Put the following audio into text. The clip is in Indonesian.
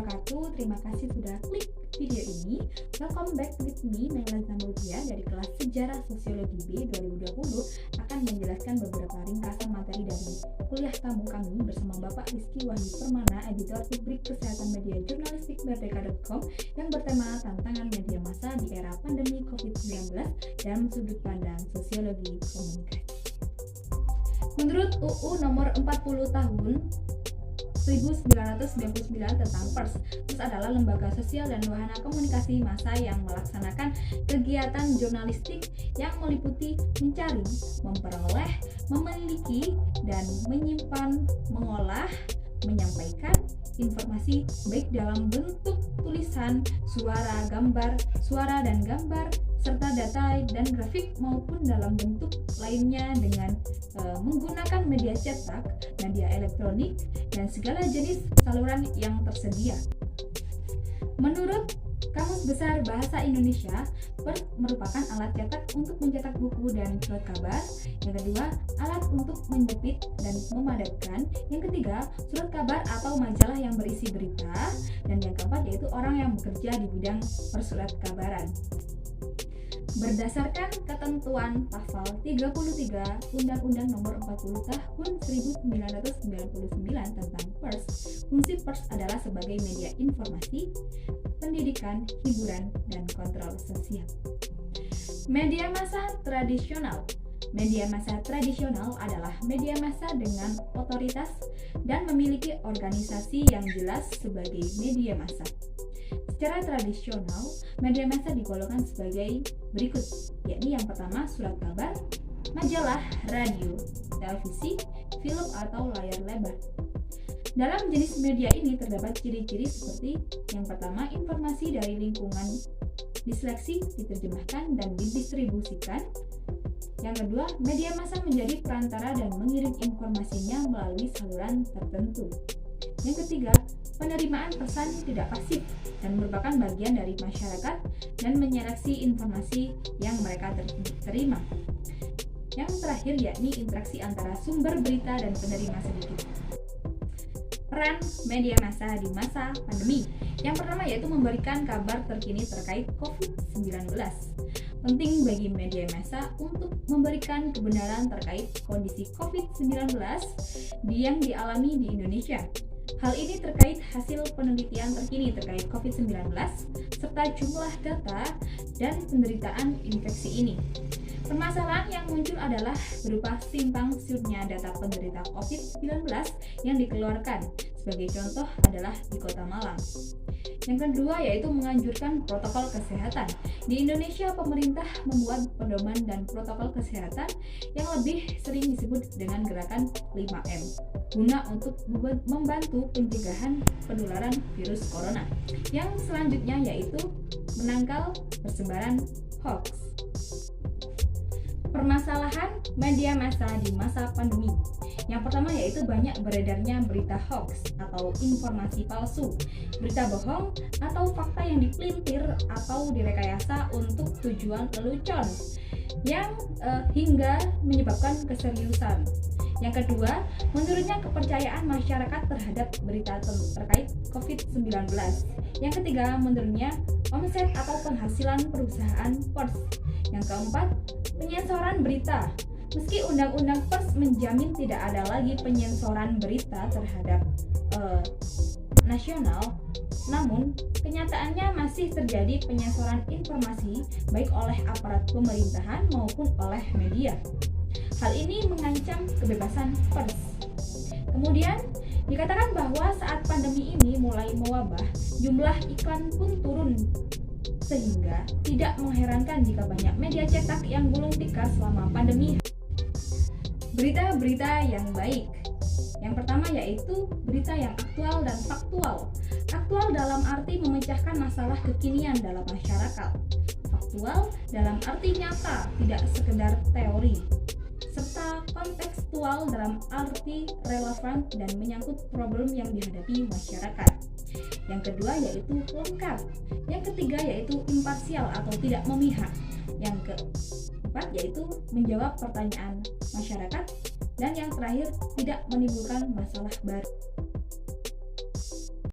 wabarakatuh. Terima kasih sudah klik video ini. Welcome back with me, Naila Zambodia dari kelas Sejarah Sosiologi B 2020 akan menjelaskan beberapa ringkasan materi dari kuliah tamu kami bersama Bapak Rizky Wahyu Permana, editor rubrik Kesehatan Media Jurnalistik Merdeka.com yang bertema tantangan media massa di era pandemi COVID-19 dalam sudut pandang sosiologi komunikasi. Menurut UU nomor 40 tahun 1999 tentang PERS adalah lembaga sosial dan wahana komunikasi massa yang melaksanakan kegiatan jurnalistik yang meliputi mencari, memperoleh, memiliki, dan menyimpan, mengolah, menyampaikan informasi baik dalam bentuk tulisan, suara, dan gambar, serta data dan grafik maupun dalam bentuk lainnya dengan menggunakan media cetak, media elektronik, dan segala jenis saluran yang tersedia. Menurut Kamus Besar Bahasa Indonesia, PERS merupakan alat cetak untuk mencetak buku dan surat kabar. Yang kedua, alat untuk menjepit dan memadatkan. Yang ketiga, surat kabar atau majalah yang berisi berita. Dan yang keempat yaitu orang yang bekerja di bidang persurat kabaran. Berdasarkan ketentuan pasal 33 Undang-Undang Nomor 40 Tahun 1999 tentang PERS, fungsi PERS adalah sebagai media informasi, pendidikan, hiburan, dan kontrol sosial. Media massa tradisional. Media massa tradisional adalah media massa dengan otoritas dan memiliki organisasi yang jelas sebagai media massa. Secara tradisional, media massa digolongkan sebagai berikut, yakni yang pertama surat kabar, majalah, radio, televisi, film atau layar lebar. Dalam jenis media ini terdapat ciri-ciri seperti yang pertama, informasi dari lingkungan diseleksi, diterjemahkan, dan didistribusikan. Yang kedua, media massa menjadi perantara dan mengirim informasinya melalui saluran tertentu. Yang ketiga, penerimaan pesan tidak pasif dan merupakan bagian dari masyarakat dan menyeleksi informasi yang mereka terima. Yang terakhir yakni interaksi antara sumber berita dan penerima sedikit. Peran media massa di masa pandemi. Yang pertama yaitu memberikan kabar terkini terkait COVID-19. Penting bagi media massa untuk memberikan kebenaran terkait kondisi COVID-19 yang dialami di Indonesia. Hal ini terkait hasil penelitian terkini terkait COVID-19 serta jumlah data dan penderitaan infeksi ini. Permasalahan yang muncul adalah berupa simpang siurnya data penderita COVID-19 yang dikeluarkan. Sebagai contoh adalah di Kota Malang. Yang kedua yaitu menganjurkan protokol kesehatan. Di Indonesia, pemerintah membuat pedoman dan protokol kesehatan yang lebih sering disebut dengan gerakan 5M, guna untuk membantu pencegahan penularan virus corona. Yang selanjutnya yaitu menangkal persebaran hoax. Permasalahan media massa di masa pandemi. Yang pertama yaitu banyak beredarnya berita hoax atau informasi palsu, berita bohong atau fakta yang dipelintir atau direkayasa untuk tujuan lelucon yang hingga menyebabkan keseriusan. Yang kedua, menurunnya kepercayaan masyarakat terhadap berita terkait COVID-19. Yang ketiga, menurunnya omset atau penghasilan perusahaan PERS. Yang keempat, penyensoran berita. Meski Undang-Undang PERS menjamin tidak ada lagi penyensoran berita terhadap nasional, namun kenyataannya masih terjadi penyensoran informasi baik oleh aparat pemerintahan maupun oleh media. Hal ini mengancam kebebasan pers. Kemudian dikatakan bahwa saat pandemi ini mulai mewabah, jumlah iklan pun turun, sehingga tidak mengherankan jika banyak media cetak yang gulung tikar selama pandemi. Berita-berita yang baik. Yang pertama yaitu berita yang aktual dan faktual. Aktual dalam arti memecahkan masalah kekinian dalam masyarakat. Faktual dalam arti nyata, tidak sekedar teori. Serta kontekstual dalam arti relevan dan menyangkut problem yang dihadapi masyarakat. Yang kedua yaitu lengkap. Yang ketiga yaitu imparsial atau tidak memihak. Yang keempat yaitu menjawab pertanyaan masyarakat. Dan yang terakhir tidak menimbulkan masalah baru.